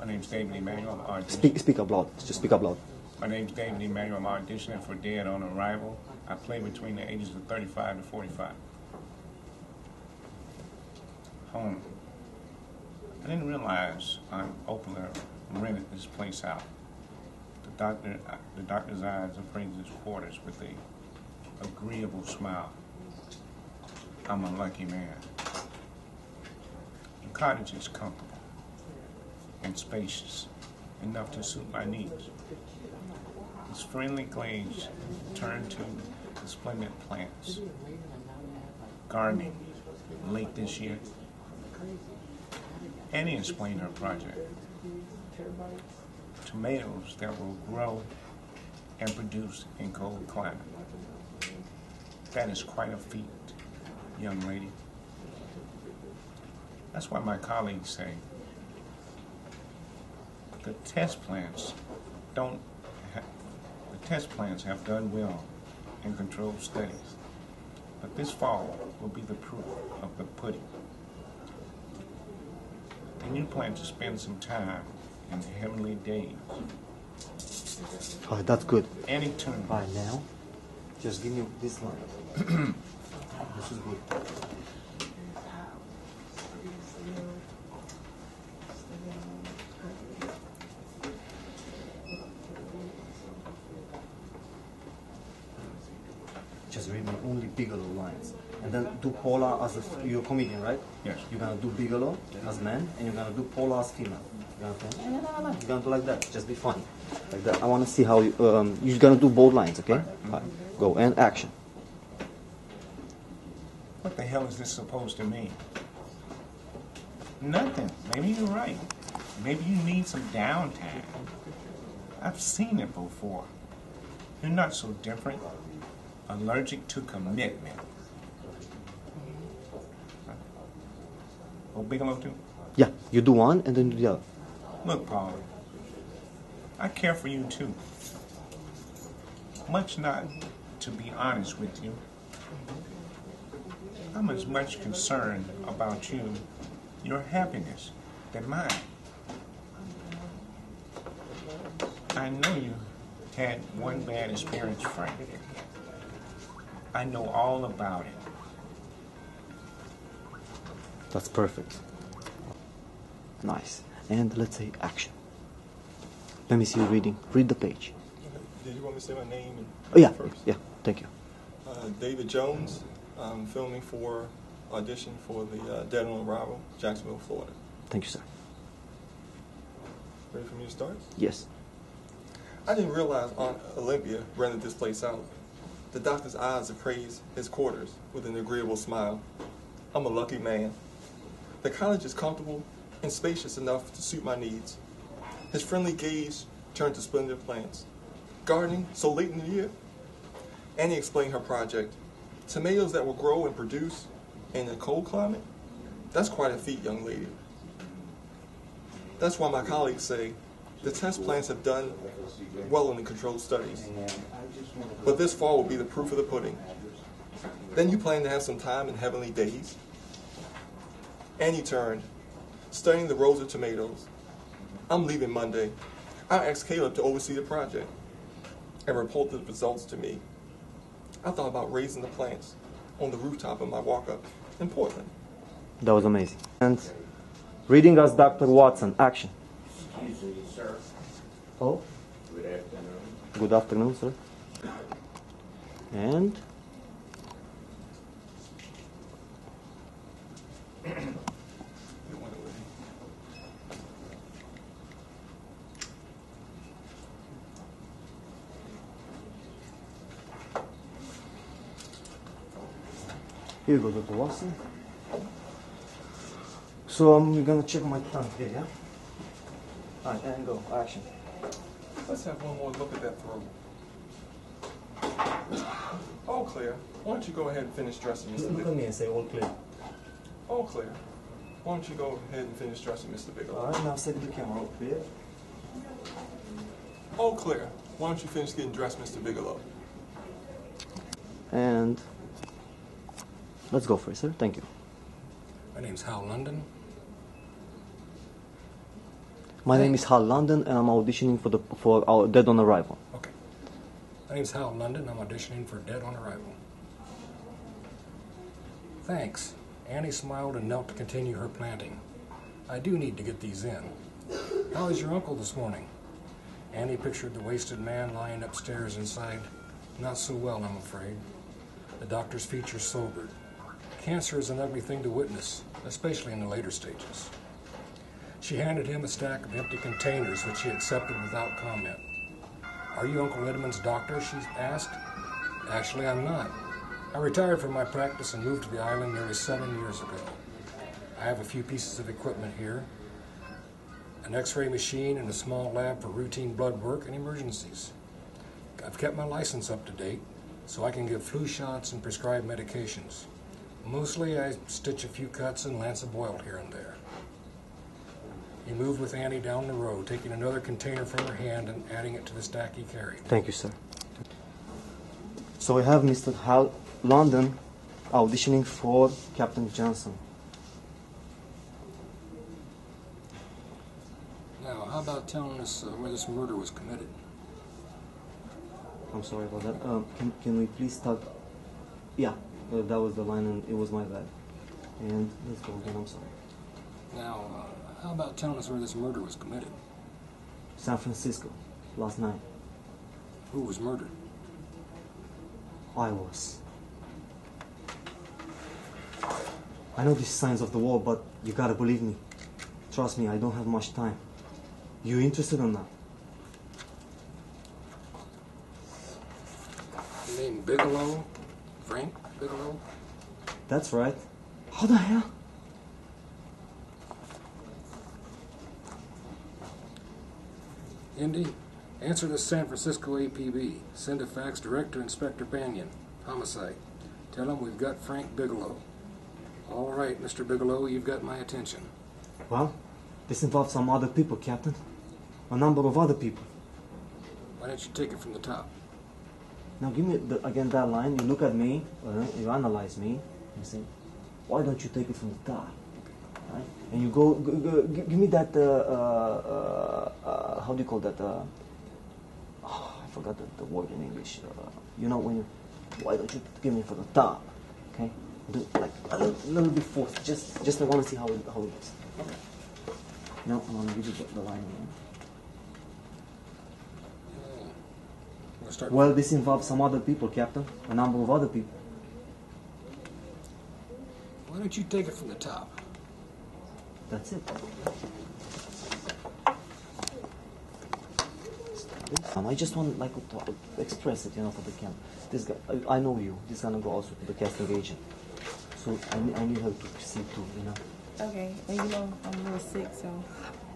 name's David Emanuel. I'm Speak up loud. Just speak up loud. My name's David Emanuel. I'm auditioning for Dead on Arrival. I play between the ages of 35 to 45. Home. I didn't realize Oakland rented this place out. The doctor's eyes appraised his quarters with a agreeable smile. I'm a lucky man. The cottage is comfortable and spacious, enough to suit my needs. Its friendly glades turn to splendid plants. Gardening late this year. Annie explained her project. Tomatoes that will grow and produce in cold climate. That is quite a feat, young lady. That's why my colleagues say the test plants have done well in controlled studies, but this fall will be the proof of the pudding. And you plan to spend some time in the heavenly days. All right, that's good. Any turn. All right, now, just give me this line. This is good. Just read me only Bigelow lines. And then do Paula as you're a comedian, right? Yes. You're going to do Bigelow as man, and you're going to do Paula as female. You're going to do like that. Just be funny. Like that. I want to see how you're going to do both lines, okay? Right. All right. Go, and action. What the hell is this supposed to mean? Nothing. Maybe you're right. Maybe you need some downtime. I've seen it before. You're not so different. Allergic to commitment. Oh, Bigelow too? Yeah, you do one and then do the other. Look, Paul, I care for you too. Much not to be honest with you. I'm as much concerned about you, your happiness, than mine. I know you had one bad experience, Frank. I know all about it. That's perfect. Nice. And let's say action. Let me see you reading. Read the page. Did you want me to say my name Oh, yeah, first? yeah, thank you. David Jones. I'm filming for audition for the Dead on Arrival, Jacksonville, Florida. Thank you, sir. Ready for me to start? Yes. I didn't realize Aunt Olympia rented this place out. The doctor's eyes appraised his quarters with an agreeable smile. I'm a lucky man. The cottage is comfortable and spacious enough to suit my needs. His friendly gaze turned to splendid plants. Gardening so late in the year? Annie explained her project. Tomatoes that will grow and produce in a cold climate? That's quite a feat, young lady. That's why my colleagues say the test plants have done well in the controlled studies. But this fall will be the proof of the pudding. Then you plan to have some time in heavenly days? Annie turned, studying the rows of tomatoes. I'm leaving Monday. I'll ask Caleb to oversee the project and report the results to me. I thought about raising the plants on the rooftop of my walk-up in Portland. That was amazing. And reading as Dr. Watson, action. Excuse me, sir. Oh, Good afternoon. good afternoon, sir. And here you go, Dr. Watson. So I'm gonna check my tongue here, yeah? Alright, and go, action. Let's have one more look at that throat. Oh, Claire, why don't you go ahead and finish dressing Mr. Look at Bigelow? me and say all clear. Oh, Claire, why don't you go ahead and finish dressing Mr. Bigelow? Alright, now say to the camera, all clear. Oh, Claire, why don't you finish getting dressed, Mr. Bigelow? And let's go for it, sir. Thank you. My name's Hal London. My name is Hal London, and I'm auditioning for our Dead on Arrival. Okay. My name's Hal London. I'm auditioning for Dead on Arrival. Thanks. Annie smiled and knelt to continue her planting. I do need to get these in. How is your uncle this morning? Annie pictured the wasted man lying upstairs inside. Not so well, I'm afraid. The doctor's features sobered. Cancer is an ugly thing to witness, especially in the later stages. She handed him a stack of empty containers, which he accepted without comment. Are you Uncle Edmund's doctor? She asked. Actually, I'm not. I retired from my practice and moved to the island nearly 7 years ago. I have a few pieces of equipment here, an x-ray machine and a small lab for routine blood work and emergencies. I've kept my license up to date, so I can give flu shots and prescribe medications. Mostly I stitch a few cuts and lance a boil here and there. He moved with Annie down the road, taking another container from her hand and adding it to the stack he carried. Thank you, sir. So we have Mr. Hal London auditioning for Captain Johnson. Now, how about telling us where this murder was committed? I'm sorry about that. Can we please start? Yeah, that was the line, and it was my bad. And let's go again. I'm sorry. Now, how about telling us where this murder was committed? San Francisco, last night. Who was murdered? I was. I know these signs of the war, but you gotta believe me. Trust me, I don't have much time. You interested or not? You mean Bigelow? Frank Bigelow? That's right. How the hell? Indy, answer the San Francisco APB. Send a fax direct to Inspector Banyan. Homicide. Tell him we've got Frank Bigelow. All right, Mr. Bigelow, you've got my attention. Well, this involves some other people, Captain. A number of other people. Why don't you take it from the top? Now give me again that line. You look at me, you analyze me, and say, why don't you take it from the top? Right? And you give me that, how do you call that? I forgot the word in English. You know, why don't you give me from the top? Okay? Do like a little bit forced. Just I want to see how it looks. Okay. Now I want to give you the line again. We'll start. Well, this involves some other people, Captain. A number of other people. Why don't you take it from the top? That's it. I just want to express it, for the camera. This guy, I know you. This is gonna go also to the casting agent. So I need her to see too, Okay, and I'm a little sick, so.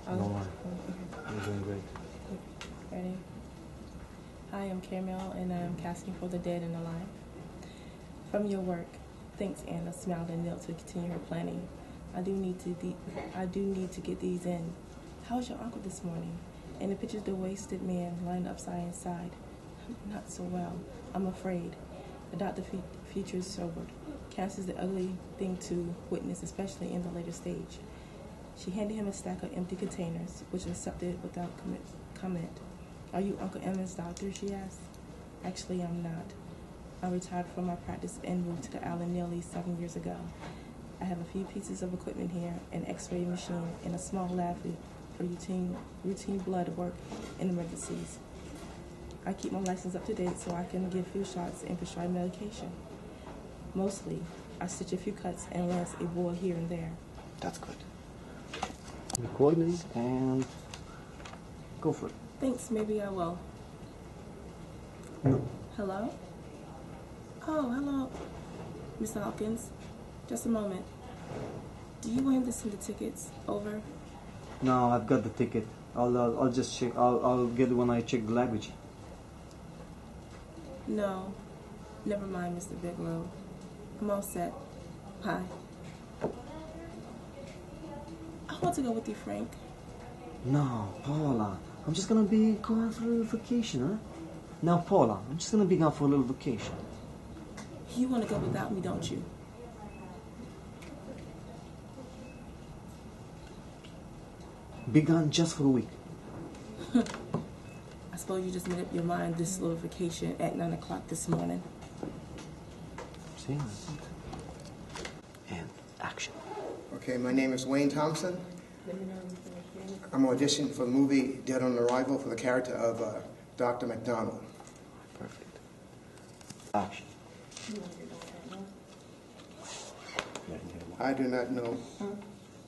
No worry. You're doing great. Ready? Hi, I'm Caramel, and I'm casting for the Dead and Alive. From your work, thanks. Anna smiled and knelt to continue her planning. I do need to get these in. How was your uncle this morning? And the pictures of the wasted man lying upside inside. Not so well, I'm afraid. The doctor features sobered. Cancer is the ugly thing to witness, especially in the later stage. She handed him a stack of empty containers, which was accepted without comment. Are you Uncle Emma's doctor? She asked. Actually, I'm not. I retired from my practice and moved to the island nearly 7 years ago. I have a few pieces of equipment here, an x-ray machine, and a small lab for routine blood work and emergencies. I keep my license up to date so I can give flu shots and prescribe medication. Mostly, I stitch a few cuts and lance a boil here and there. That's good. Recording and go for it. Thanks, maybe I will. No. Hello? Oh, hello, Mr. Hawkins. Just a moment. Do you want him to send the tickets over? No, I've got the ticket. I'll just check. I'll get it when I check the luggage. No. Never mind, Mr. Bigelow. I'm all set. Bye. I want to go with you, Frank. No, Paula. I'm just gonna be going for a little vacation, huh? Now, Paula, I'm just gonna be gone for a little vacation. You want to go without me, don't you? Be gone just for a week. I suppose you just made up your mind this little vacation at 9 o'clock this morning. See? And action. Okay, my name is Wayne Thompson. I'm auditioning for the movie Dead on Arrival for the character of Dr. McDonald. Perfect. Action. I do not know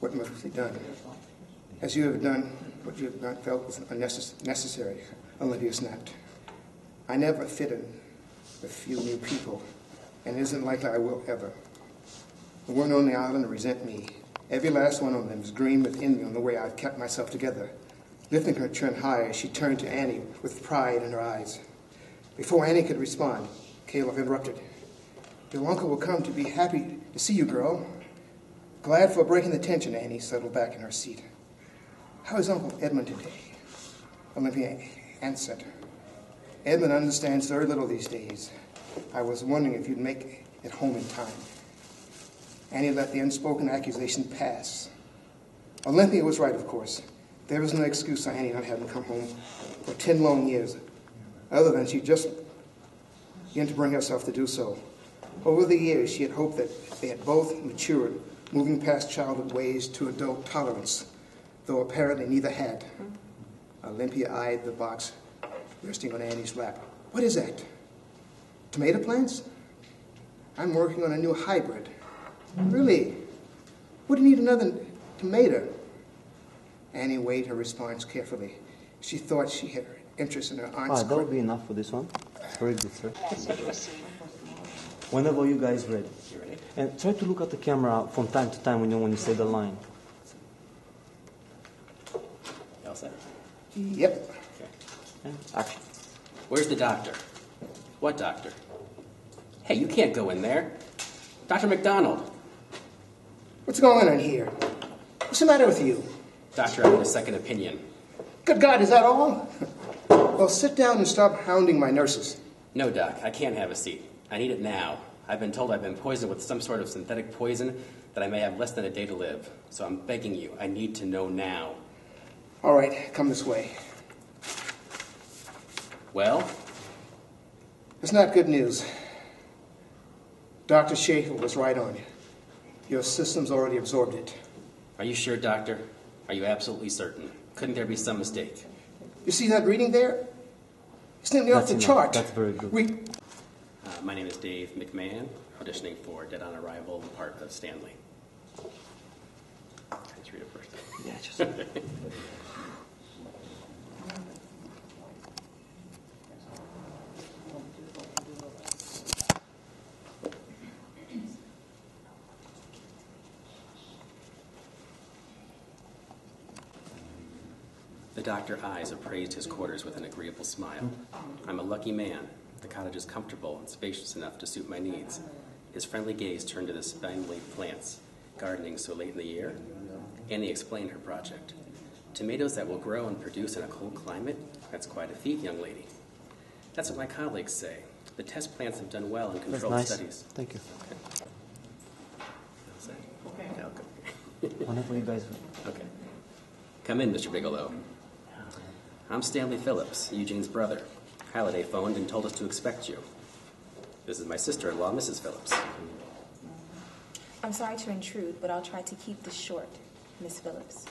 what must be done. As you have done what you have not felt was necessary, Olympia snapped. I never fit in with few new people, and it isn't likely I will ever. The women on the island resent me. Every last one of them is green with envy on the way I've kept myself together. Lifting her chin higher, she turned to Annie with pride in her eyes. Before Annie could respond, Caleb interrupted. Your uncle will come to be happy to see you, girl. Glad for breaking the tension, Annie settled back in her seat. How is Uncle Edmund today? Olympia answered. Edmund understands very little these days. I was wondering if you'd make it home in time. Annie let the unspoken accusation pass. Olympia was right, of course. There was no excuse for Annie not having come home for 10 long years, other than she just began to bring herself to do so. Over the years, she had hoped that they had both matured, moving past childhood ways to adult tolerance, though apparently neither had. Olympia eyed the box resting on Annie's lap. What is that? Tomato plants? I'm working on a new hybrid. Really? Would you need another tomato? Annie weighed her response carefully. She thought she had interest in her aunt's... That would be enough for this one. Very good, sir. Whenever you guys ready. And try to look at the camera from time to time when you say the line. You all set? Yep. Okay. And action. Where's the doctor? What doctor? Hey, you can't go in there. Dr. McDonald. What's going on here? What's the matter with you? Doctor, I need a second opinion. Good God, is that all? Well, sit down and stop hounding my nurses. No, Doc, I can't have a seat. I need it now. I've been told I've been poisoned with some sort of synthetic poison that I may have less than a day to live. So I'm begging you, I need to know now. All right, come this way. Well? It's not good news. Dr. Schaefer was right on you. Your system's already absorbed it. Are you sure, Doctor? Are you absolutely certain? Couldn't there be some mistake? You see that reading there? It's nearly off the enough. chart. That's very good. My name is Dave McMahon, auditioning for Dead on Arrival, part of Stanley. Can I just read it first? Yeah, just... The doctor eyes appraised his quarters with an agreeable smile. I'm a lucky man. The cottage is comfortable and spacious enough to suit my needs. His friendly gaze turned to the spindly plants, gardening so late in the year. Annie explained her project. Tomatoes that will grow and produce in a cold climate? That's quite a feat, young lady. That's what my colleagues say. The test plants have done well in controlled nice. studies. Thank you. Okay. Okay. Whenever you guys... Okay. Come in, Mr. Bigelow. I'm Stanley Phillips, Eugene's brother. Halliday phoned and told us to expect you. This is my sister-in-law, Mrs. Phillips. I'm sorry to intrude, but I'll try to keep this short, Miss Phillips.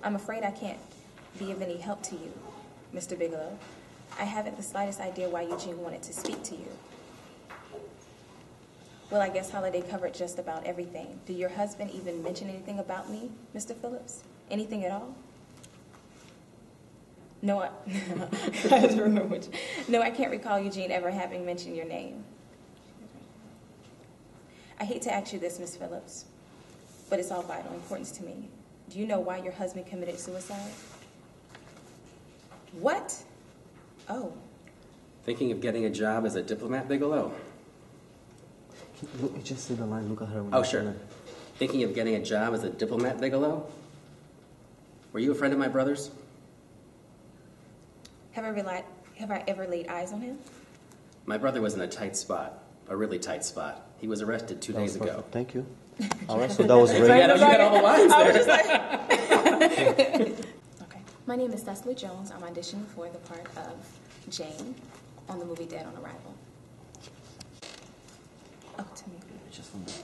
I'm afraid I can't be of any help to you, Mr. Bigelow. I haven't the slightest idea why Eugene wanted to speak to you. Well, I guess Halliday covered just about everything. Did your husband even mention anything about me, Mr. Phillips? Anything at all? No, I just remember no, I can't recall Eugene ever having mentioned your name. I hate to ask you this, Miss Phillips, but it's all vital importance to me. Do you know why your husband committed suicide? What? Oh. Thinking of getting a job as a diplomat, Bigelow? Look, you just see the line. Look at her. Oh, sure. Thinking of getting a job as a diplomat, Bigelow? Were you a friend of my brother's? Have I ever laid eyes on him? My brother was in a tight spot. A really tight spot. He was arrested 2 days ago. Perfect. Thank you. All right, so that was great. You got all the lines I was there. just like, okay. My name is Cecily Jones. I'm auditioning for the part of Jane on the movie Dead on Arrival. Oh, to me. Just from there.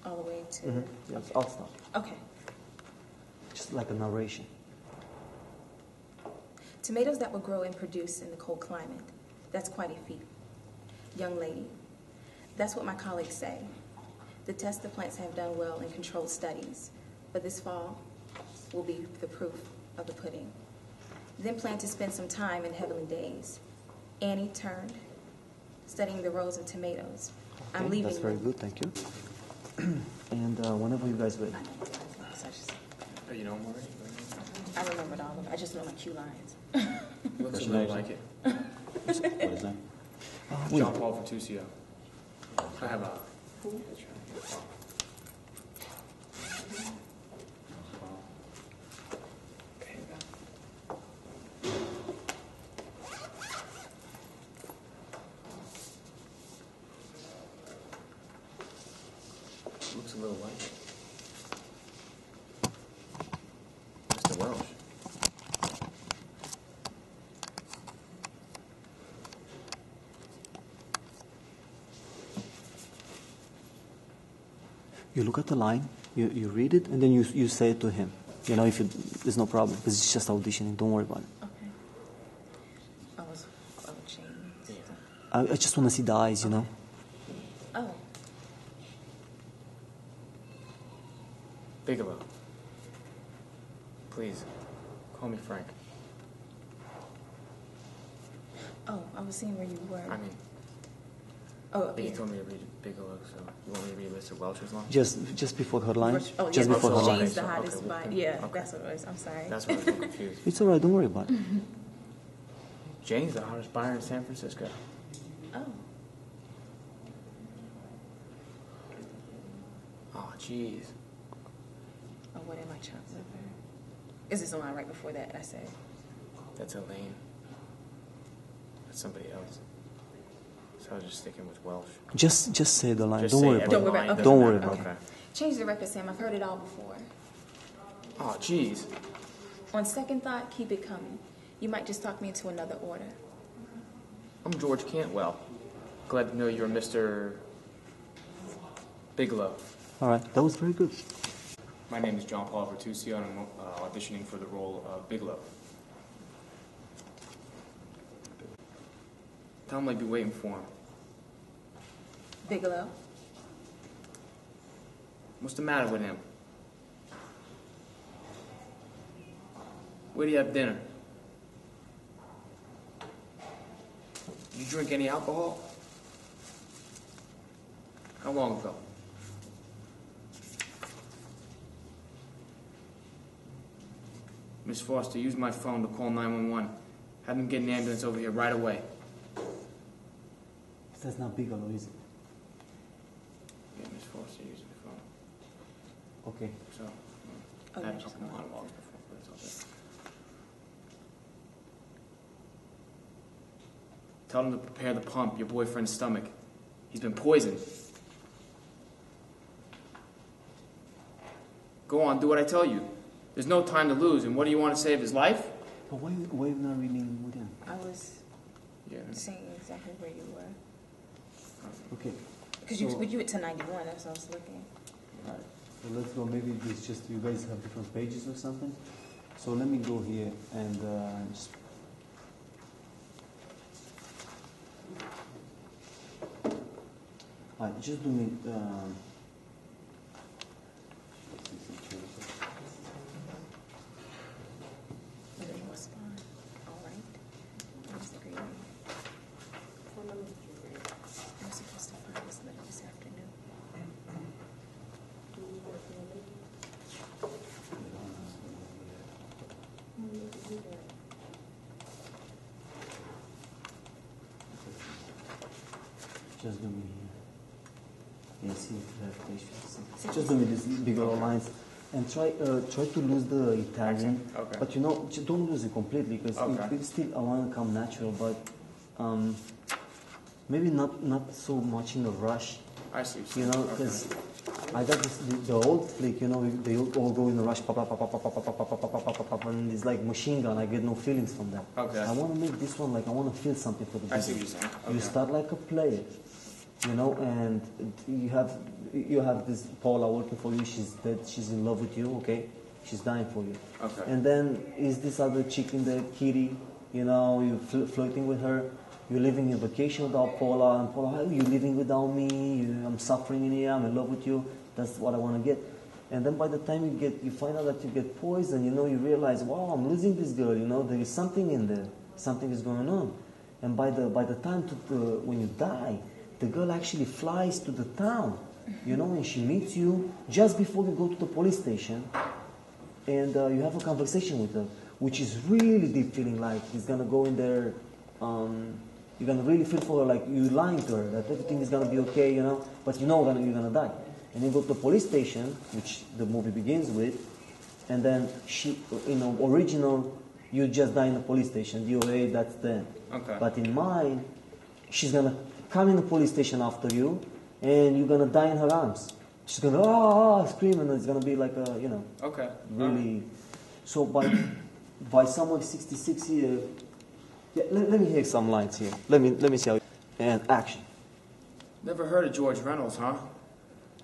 All the way to. Yes, I'll stop. Okay. Just like a narration. Tomatoes that will grow and produce in the cold climate. That's quite a feat. Young lady. That's what my colleagues say. The test the plants have done well in controlled studies, but this fall will be the proof of the pudding. Then plan to spend some time in heavenly days. Annie turned, studying the rows of tomatoes. Okay, I'm leaving. that's very good, thank you. And whenever you guys ready. Oh, you know them already? I remembered all of them. I just know my cue lines. Looks a little like it. What is that? John Paul Fatucio. I have a... Looks a little like it. Mr. Welsh. You look at the line, you read it, and then you say it to him. You know, if there's no problem, because it's just auditioning. Don't worry about it. Okay. I was changed. I just want to see the eyes, you know. Oh. Bigelow. Please, call me Frank. Oh, I was seeing where you were. I mean, Oh, up you here. told me to read Bigelow, so you want me to read Mr. Welch's line? Just before her line. Oh, Just yeah, before her line. Jane's the Okay, hottest okay, spot. okay. Yeah, Okay. that's what it was. I'm sorry. That's why I was so confused. It's all right. Don't worry about it. Jane's the hottest buyer in San Francisco. Oh. Oh, jeez. Oh, what am I chopped liver? Is this the line right before that I said? That's Elaine. That's somebody else. So I was just sticking with Welsh. Just say the line. Just Don't say worry every about Don't worry line, about- doesn't Don't worry matter. about Okay. Change the record, Sam. I've heard it all before. Oh, jeez. On second thought, keep it coming. You might just talk me into another order. I'm George Cantwell. Glad to know you're Mr. Bigelow. All right. That was very good. My name is John Paul Vertusio, and I'm auditioning for the role of Bigelow. Tell him I'd be waiting for him. Bigelow. What's the matter with him? Where do you have dinner? Did you drink any alcohol? How long ago? Miss Foster, use my phone to call 911. Have them get an ambulance over here right away. That's not Bigelow, is it? Yeah, Miss Foster, use the phone. Okay. So, Oh, I had a you're just couple calling. monologues before, but it's all good. Tell them to prepare the pump, your boyfriend's stomach. He's been poisoned. Go on, do what I tell you. There's no time to lose, and what do you want to save his life? But why are you not reading with him? I was Yeah. saying exactly where you were. Okay. Because you went to 91, that's what I was looking. All right. So let's go. Maybe it's just you guys have different pages or something. So let me go here and just. All right, just do me. Everything was fine. All right. Where's the green? I'm supposed to find this letter this afternoon. Just do me here. Yeah, see if you have patience. Just do me these bigger lines. And try to lose the Italian. Okay. But you know, don't lose it completely because Okay. it still I want to come natural. But maybe not so much in a rush. I see. You know, because I got this the old flick. You know, they all go in a rush, pop, pop, pop, pop, pop, pop, pop, pop, pop, pop, pop, pop, and it's like machine gun. I get no feelings from that. Okay. I want to make this one like I want to feel something for the I see beginning. what you're saying. Okay. You start like a player, you know, and you have this Paula working for you. She's dead. She's in love with you. Okay, she's dying for you. Okay. And then is this other chick in there, Kitty? You know, you flirting with her. You're living in vacation without Paula, and Paula, how are you living without me? I'm suffering in here. I'm in love with you. That's what I want to get. And then by the time you find out that you get poisoned, you know, you realize, wow, I'm losing this girl. You know, there is something in there. Something is going on. And by the time when you die, the girl actually flies to the town, you know, and she meets you just before you go to the police station, and you have a conversation with her, which is really deep feeling. Like he's gonna go in there. You're gonna really feel for her, like you're lying to her, that everything is gonna be okay, you know, but you know you're gonna die. And you go to the police station, which the movie begins with, and then she, you know, original, you just die in the police station, DOA, that's the end. Okay. But in mine, she's gonna come in the police station after you, and you're gonna die in her arms. She's gonna scream, and it's gonna be like a, you know, Okay. really. So by somewhere 66 years. Yeah, let me hear some lines here. Let me see how. And action. Never heard of George Reynolds, huh?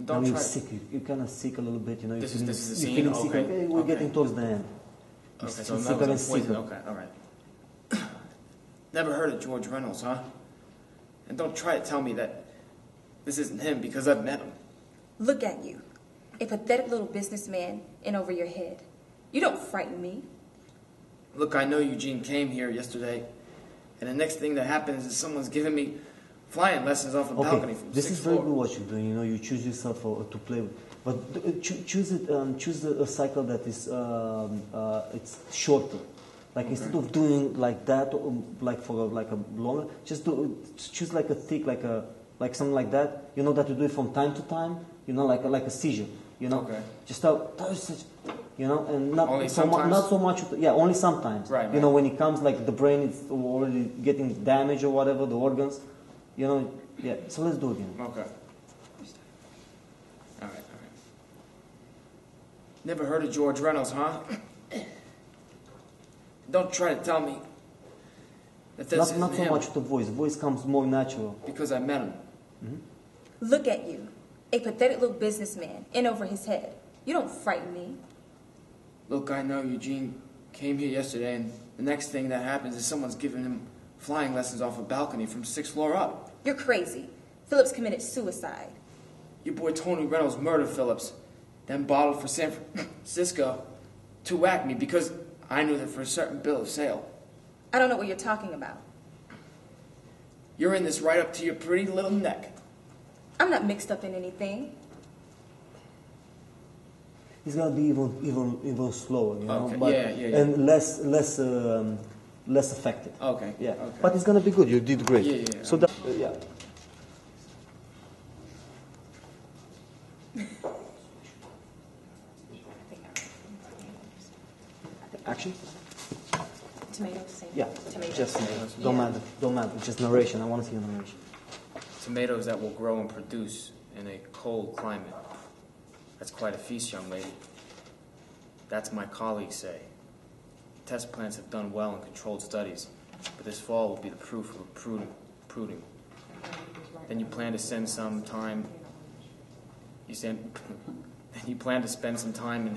Now Don't you're try. sick. You're kind of sick a little bit. You know. This is the you're scene? feeling sick. Okay. Okay, we're Okay. getting towards the end. Okay, You're so that sicker and was a poison. sicker. Okay, all right. Never heard of George Reynolds, huh? And don't try to tell me that this isn't him because I've met him. Look at you, a pathetic little businessman in over your head. You don't frighten me. Look, I know Eugene came here yesterday, and the next thing that happens is someone's giving me flying lessons off a balcony from this sixth is very floor. good what you're doing. You know, you choose yourself to play with, but choose it. Choose a cycle that is it's shorter. Like instead of doing like that, like for like a longer, choose like a thick, like something like that. You know, that you do it from time to time. You know, like a seizure. You know, Okay. just you know, and not Only so sometimes? not so much. Yeah, only sometimes. Right, You know, right. when it comes like the brain is already getting damaged or whatever, the organs. You know, yeah. So let's do it again. Okay. All right. Never heard of George Reynolds, huh? Don't try to tell me that this isn't Not so him much the voice. Voice comes more natural. because I met him. Look at you, a pathetic little businessman in over his head. You don't frighten me. Look, I know Eugene came here yesterday, and the next thing that happens is someone's giving him flying lessons off a balcony from 6th floor up. You're crazy. Phillips committed suicide. Your boy Tony Reynolds murdered Phillips, then bottled for San Francisco to whack me because I knew that for a certain bill of sale. I don't know what you're talking about. You're in this right up to your pretty little neck. I'm not mixed up in anything. It's gonna be even slower, you know, Okay, but, yeah. and less effective. Okay. Yeah, Okay. but it's gonna be good. You did great. Yeah. So that, yeah. Action. Tomatoes, same. Yeah. Tomatoes. Just tomatoes. Don't matter. Just narration. I want to see a narration. Tomatoes that will grow and produce in a cold climate. That's quite a feast, young lady. That's my colleagues say. Test plants have done well in controlled studies, but this fall will be the proof of pruning. Then you plan to spend some time. Then you plan to spend some time in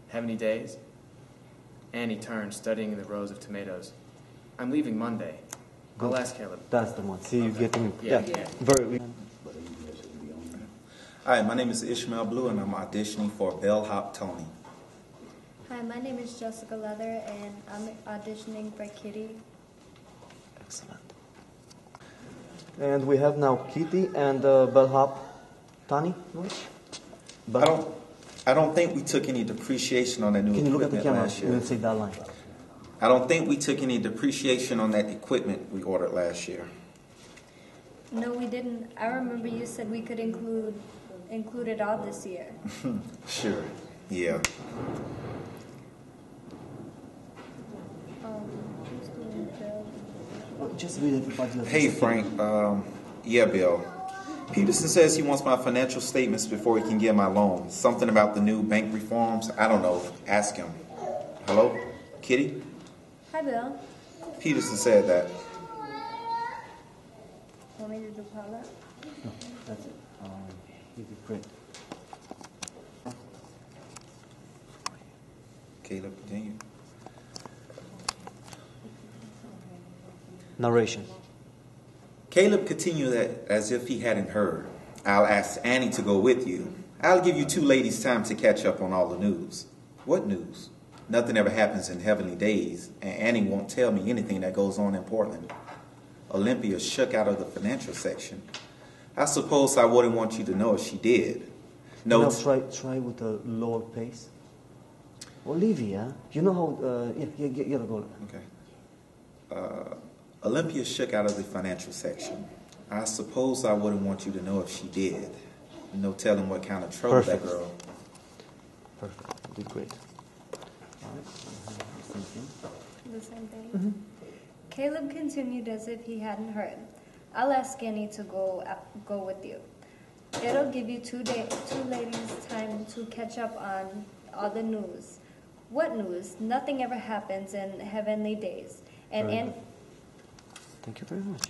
heavenly days. Annie turned, studying in the rows of tomatoes. I'm leaving Monday. I'll ask Caleb. That's the one. See, you getting Yeah. very. Hi, my name is Ishmael Blue, and I'm auditioning for Bellhop Tony. Hi, my name is Jessica Leather, and I'm auditioning for Kitty. Excellent. And we have now Kitty and Bellhop Tani. I don't think we took any depreciation on that new Can you look at the equipment camera last year. and say that line? I don't think we took any depreciation on that equipment we ordered last year. No, we didn't. I remember you said we could include it all this year. Sure. Yeah. Who's doing Bill? Just read everybody. Hey, Frank. Yeah, Bill. Peterson says he wants my financial statements before he can get my loan. Something about the new bank reforms. I don't know. Ask him. Hello? Kitty? Hi, Bill. Peterson said that. Want me to do Paula? No, that's it. You'd be great. Caleb, continue. Narration. Caleb continued that as if he hadn't heard. I'll ask Annie to go with you. I'll give you two ladies time to catch up on all the news. What news? Nothing ever happens in heavenly days, and Annie won't tell me anything that goes on in Portland. Olympia shook out of the financial section. I suppose I wouldn't want you to know if she did. No. Try with a lower pace. Olivia, you know how? Yeah, go. Okay. Olympia shook out of the financial section. I suppose I wouldn't want you to know if she did. No telling what kind of trouble Perfect. that girl. Perfect. You did great. All right. The same thing. Caleb continued as if he hadn't heard. I'll ask Annie to go with you. It'll give you two ladies time to catch up on all the news. What news? Nothing ever happens in heavenly days. And Thank you very much.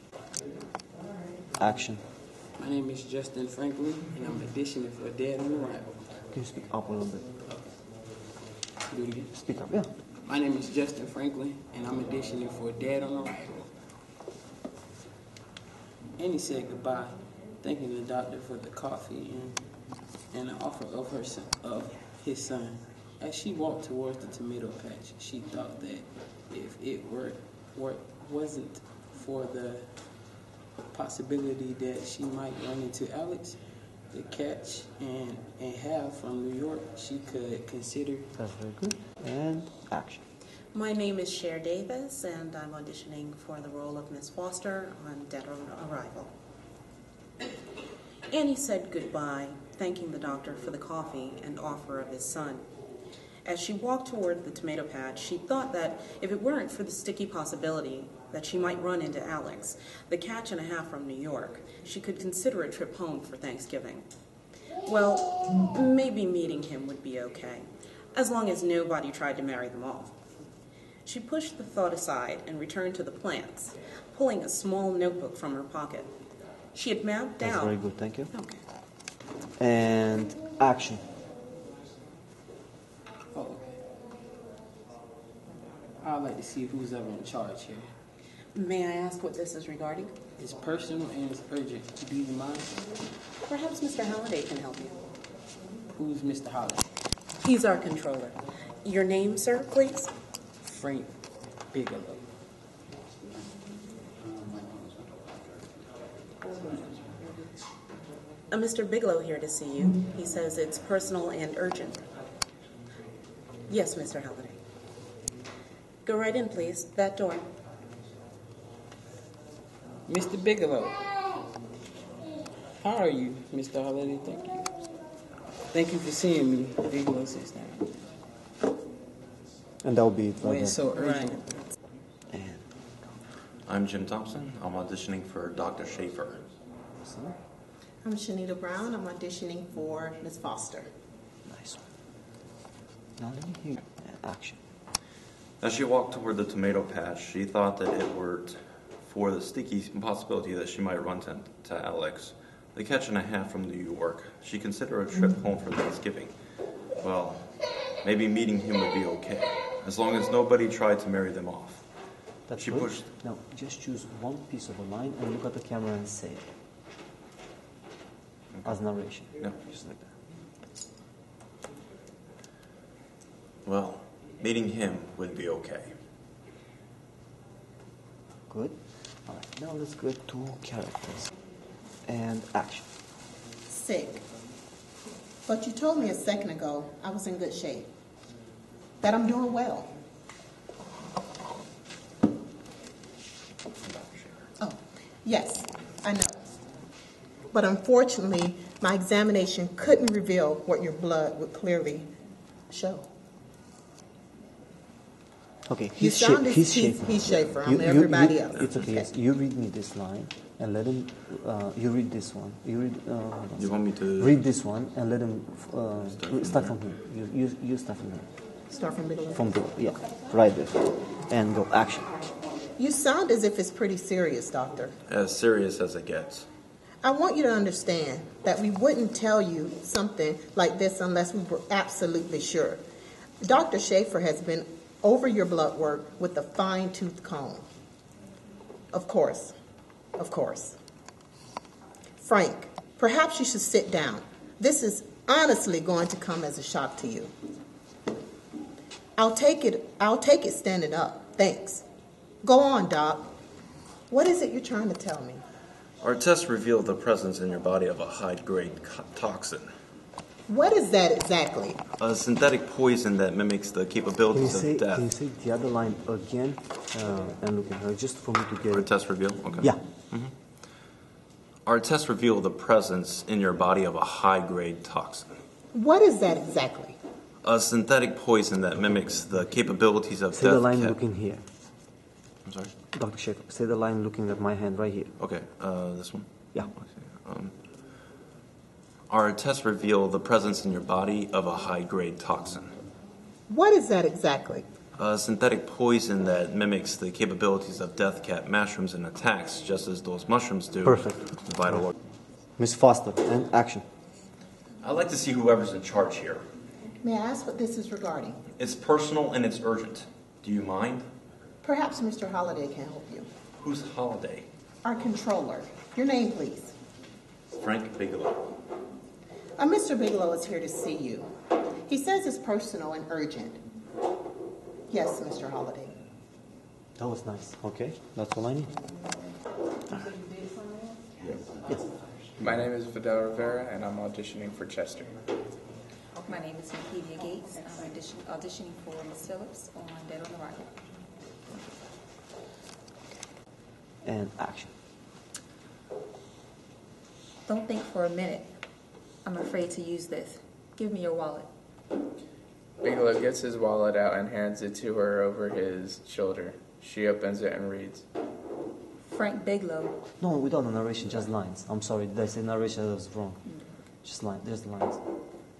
Action. My name is Justin Franklin, and I'm auditioning for Dead on Arrival. Can you speak up a little bit? Do it again. Speak up, yeah. My name is Justin Franklin, and I'm auditioning for Dead on Arrival. Annie said goodbye, thanking the doctor for the coffee and the offer of his son. As she walked towards the tomato patch, she thought that if it wasn't for the possibility that she might run into Alex, the catch and half from New York, she could consider. That's very good. And action. My name is Cher Davis, and I'm auditioning for the role of Miss Foster on Dead on Arrival. Annie said goodbye, thanking the doctor for the coffee and offer of his son. As she walked toward the tomato patch, she thought that if it weren't for the sticky possibility that she might run into Alex, the catch and a half from New York, she could consider a trip home for Thanksgiving. Well, maybe meeting him would be okay, as long as nobody tried to marry them off. She pushed the thought aside and returned to the plants, pulling a small notebook from her pocket. She had mapped out... That's very good, thank you. Okay. And action. Oh, okay. I'd like to see who's ever in charge here. May I ask what this is regarding? It's personal and it's urgent. Do you mind? Perhaps Mr. Halliday can help you. Who's Mr. Holliday? He's our controller. Your name, sir, please? Frank Bigelow. Mr. Bigelow here to see you. He says it's personal and urgent. Yes, Mr. Halliday. Go right in, please. That door. Mr. Bigelow. How are you, Mr. Halliday? Thank you. Thank you for seeing me. Bigelow sits down. And that'll be it. Why it's so urgent. And I'm Jim Thompson. I'm auditioning for Dr. Schaefer. I'm Shanita Brown. I'm auditioning for Miss Foster. Nice. Now let me hear action. As she walked toward the tomato patch, she thought that it worked for the sticky possibility that she might run to Alex. The catch and a half from New York. She considered a trip home for Thanksgiving. Well, maybe meeting him would be okay, as long as nobody tried to marry them off. That's she good. pushed. Now just choose one piece of a line and look at the camera and say it. Okay. As narration. Yeah. Just like that. Well, meeting him would be okay. Good. All right. Now let's go to characters. And action. Sick. But you told me a second ago I was in good shape. That I'm doing well. Oh, yes, I know. But unfortunately, my examination couldn't reveal what your blood would clearly show. Okay, You sound as he's Schaefer. I'm everybody else. It's okay. Yes. You read me this line and let him. You read this one. You read. You want me to read this one and let him start from him. You start from him. Start from Bigelow. From Bigelow, yeah, right there, and go action. You sound as if it's pretty serious, Doctor. As serious as it gets. I want you to understand that we wouldn't tell you something like this unless we were absolutely sure. Dr. Schaefer has been over your blood work with a fine-tooth comb. Of course. Frank, perhaps you should sit down. This is honestly going to come as a shock to you. I'll take it standing up. Thanks. Go on, Doc. What is it you're trying to tell me? Our tests revealed the presence in your body of a high-grade toxin. What is that exactly? A synthetic poison that mimics the capabilities of death. Can you say the other line again and look at her, just for me to get Our it? test reveal? Okay. Yeah. Mm-hmm. Our tests reveal the presence in your body of a high-grade toxin. What is that exactly? A synthetic poison that mimics the capabilities of Say death. the line looking here. I'm sorry? Dr. Schaefer, say the line looking at my hand right here. Okay, this one? Yeah. Our tests reveal the presence in your body of a high-grade toxin. What is that exactly? A synthetic poison that mimics the capabilities of death cap mushrooms and attacks, just as those mushrooms do. Perfect. Vital organs. Miss Foster, and action. I'd like to see whoever's in charge here. May I ask what this is regarding? It's personal and it's urgent. Do you mind? Perhaps Mr. Holliday can help you. Who's Holiday? Our controller. Your name, please. Frank Bigelow. Mr. Bigelow is here to see you. He says it's personal and urgent. Yes, Mr. Holliday. That was nice. Okay, that's all I need. Yes. My name is Vidal Rivera, and I'm auditioning for Chester. My name is Makedia Gates. I'm auditioning for Miss Phillips on Dead on Arrival. And action. Don't think for a minute. I'm afraid to use this. Give me your wallet. Bigelow gets his wallet out and hands it to her over his shoulder. She opens it and reads. Frank Bigelow. No, without the narration, just lines. I'm sorry, did I say narration? That was wrong. Just lines.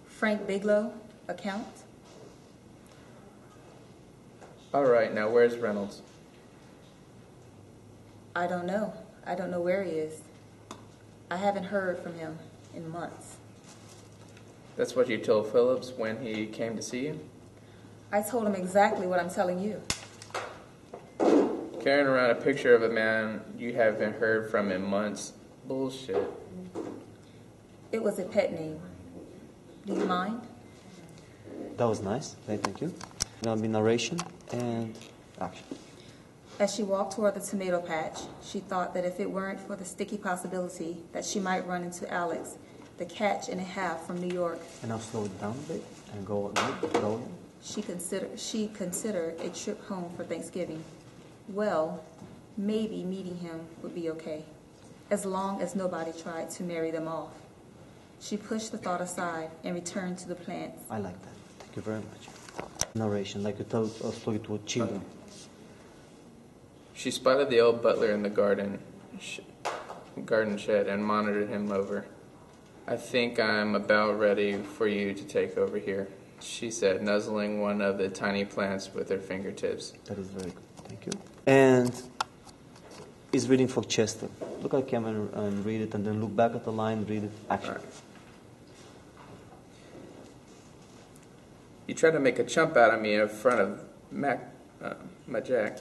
Frank Bigelow, account. All right, now where's Reynolds? I don't know. I don't know where he is. I haven't heard from him in months. That's what you told Phillips when he came to see you? I told him exactly what I'm telling you. Carrying around a picture of a man you haven't heard from in months. Bullshit. It was a pet name. Do you mind? That was nice. Thank you. Now be narration and action. As she walked toward the tomato patch, she thought that if it weren't for the sticky possibility that she might run into Alex, the catch and a half from New York. And I'll slow it down a bit and go again. She considered a trip home for Thanksgiving. Well, maybe meeting him would be okay, as long as nobody tried to marry them off. She pushed the thought aside and returned to the plants. I like that. Thank you very much. Narration, like you tell a story to children. She spotted the old butler in the garden shed and monitored him over. I think I'm about ready for you to take over here, she said, nuzzling one of the tiny plants with her fingertips. That is very good. Thank you. And is reading for Chester. Look at the camera and read it, and then look back at the line, read it, action. Right. You tried to make a chump out of me in front of my Jack.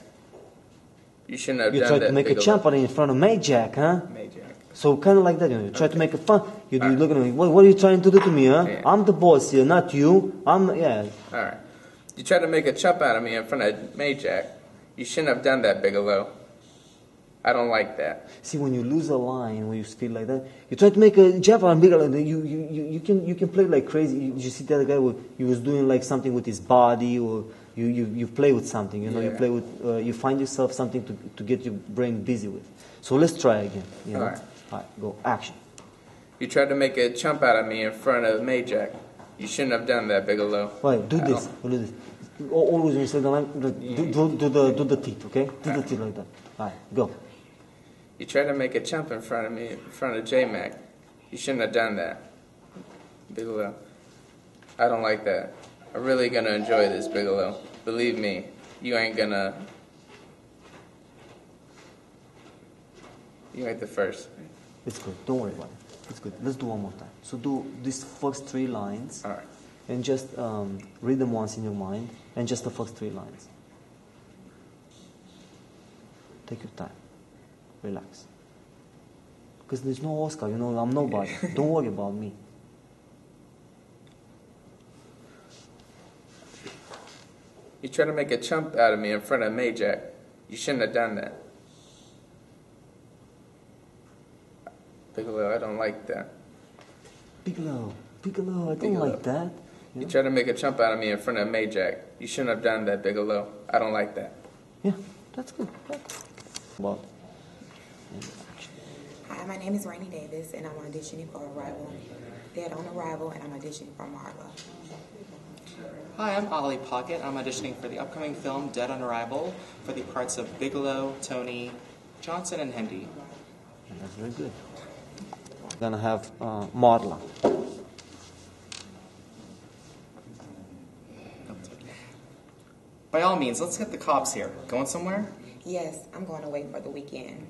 You shouldn't have you done tried that. To make a chump out of in front of Jack, huh? Jack. So kind of like that, you try to make it fun. You look at me. What are you trying to do to me, huh? Yeah. I'm the boss here, not you. All right. You tried to make a chump out of me in front of Jack. You shouldn't have done that, Bigelow. I don't like that. See, when you lose a line, when you feel like that, you try to make a jump out of Bigelow. You can play like crazy. You see the other guy he was doing like something with his body, or you play with something. You know, Yeah. you play with you find yourself something to get your brain busy with. So let's try again. You know? All right. All right, go action. You tried to make a chump out of me in front of Jack. You shouldn't have done that, Bigelow. Right, do this. Do this. Always when you say the line, do the teeth, okay? Do the teeth like that. All right, go. You tried to make a jump in front of me, in front of J-Mac. You shouldn't have done that, Bigelow. I don't like that. I'm really gonna enjoy this, Bigelow. Believe me, you ain't the first. It's good. Don't worry about it. It's good. Let's do one more time. So do these first 3 lines. All right. And just read them once in your mind. And just the first 3 lines. Take your time. Relax. Because there's no Oscar. You know, I'm nobody. Don't worry about me. You tried to make a chump out of me in front of Majak. You shouldn't have done that. Bigelow, I don't like that. Bigelow, I don't like that. You tried to make a chump out of me in front of Majak. You shouldn't have done that, Bigelow. I don't like that. Yeah, that's good. Well, Hi, my name is Rainey Davis, and I'm auditioning for Arrival. Dead on Arrival, and I'm auditioning for Marla. Hi, I'm Ollie Pocket. I'm auditioning for the upcoming film Dead on Arrival for the parts of Bigelow, Tony, Johnson, and Hendy. That's very good. We're gonna have Marla. By all means, let's get the cops here. Going somewhere? Yes, I'm going away for the weekend.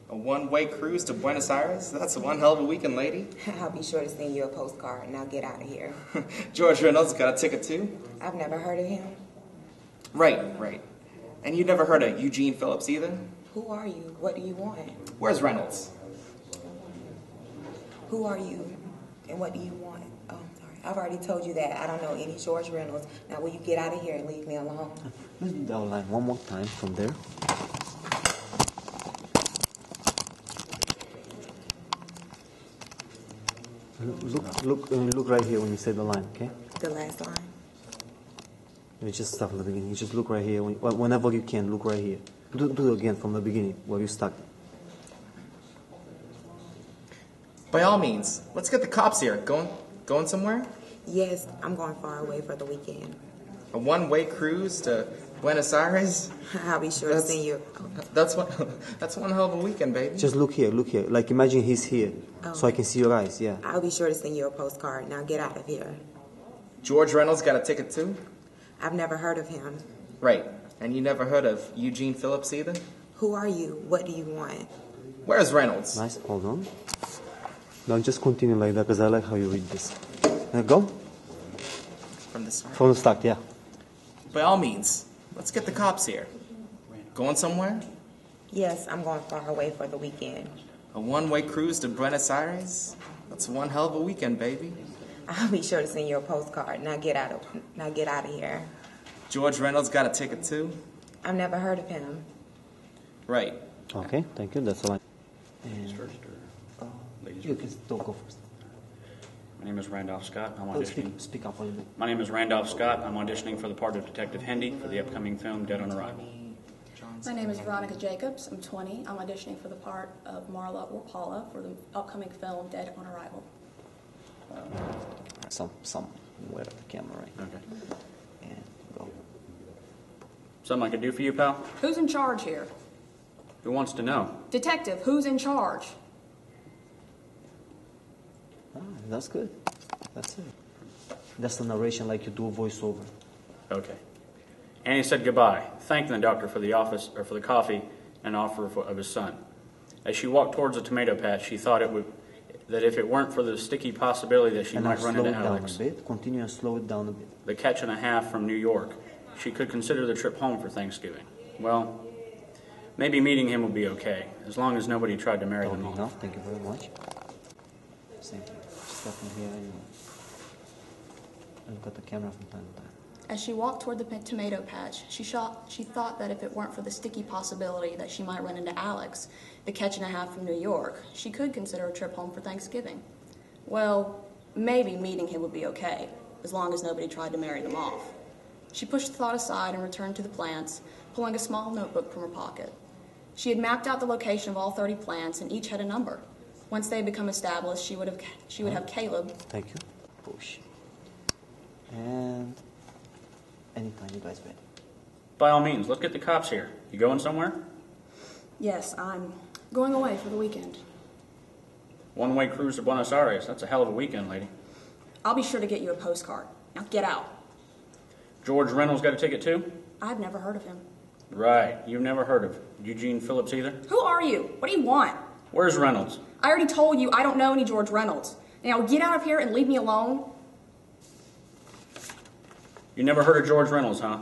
A one-way cruise to Buenos Aires? That's one hell of a weekend, lady. I'll be sure to send you a postcard. Now get out of here. George Reynolds got a ticket too? I've never heard of him. Right. And you never heard of Eugene Phillips either? Who are you? What do you want? Where's Reynolds? Who are you? And what do you want? Oh, I'm sorry. I've already told you that. I don't know any George Reynolds. Now will you get out of here and leave me alone? Let's do that line one more time from there. Look right here when you say the line, okay? The last line? You just start from the beginning. You just look right here. Whenever you can, look right here. Do it again from the beginning where you stuck. By all means, let's get the cops here. Going somewhere? Yes, I'm going far away for the weekend. A one-way cruise to Buenos Aires? I'll be sure to send you. That's one hell of a weekend, baby. Just look here. Like imagine he's here, so I can see your eyes. Yeah. I'll be sure to send you a postcard. Now get out of here. George Reynolds got a ticket too? I've never heard of him. Right. And you never heard of Eugene Phillips either? Who are you? What do you want? Where's Reynolds? Nice. Hold on. Now just continue like that because I like how you read this. Now go. From the start? From the start, yeah. By all means, let's get the cops here. Going somewhere? Yes, I'm going far away for the weekend. A one-way cruise to Buenos Aires? That's one hell of a weekend, baby. I'll be sure to send you a postcard. Now get out of here. George Reynolds got a ticket too? I've never heard of him. Right. Okay, thank you. That's all. Ladies first, or ladies You first? don't go first. My name is Randolph Scott. I'm auditioning. Speak up a little bit. My name is Randolph Scott. I'm auditioning for the part of Detective Hendy for the upcoming film Dead on Arrival. My name is Veronica Jacobs. I'm 20. I'm auditioning for the part of Marla or Paula for the upcoming film Dead on Arrival. Somewhere at the camera, right? Okay. And go. Something I could do for you, pal? Who's in charge here? Who wants to know? Detective, who's in charge? That's good. That's it. That's the narration like you do a voiceover. Okay. Annie said goodbye, thanking the doctor for the for the coffee and offer of his son. As she walked towards the tomato patch, she thought that if it weren't for the sticky possibility that she might run into Alex, Slow it down a bit. Continue and slow it down a bit. the catch and a half from New York, she could consider the trip home for Thanksgiving. Well, maybe meeting him would be okay, as long as nobody tried to marry them off. Enough. Thank you very much. Same thing. Step in here and look at the camera from time to time. As she walked toward the tomato patch, she thought that if it weren't for the sticky possibility that she might run into Alex, the catch and a half from New York, she could consider a trip home for Thanksgiving. Well, maybe meeting him would be okay, as long as nobody tried to marry them off. She pushed the thought aside and returned to the plants, pulling a small notebook from her pocket. She had mapped out the location of all 30 plants, and each had a number. Once they had become established, she would have Caleb. Thank you. Push. And anytime you guys ready. By all means, let's get the cops here. You going somewhere? Yes, I'm going away for the weekend. One-way cruise to Buenos Aires. That's a hell of a weekend, lady. I'll be sure to get you a postcard. Now get out. George Reynolds got a ticket too? I've never heard of him. Right. You've never heard of Eugene Phillips either? Who are you? What do you want? Where's Reynolds? I already told you I don't know any George Reynolds. Now get out of here and leave me alone. You never heard of George Reynolds, huh?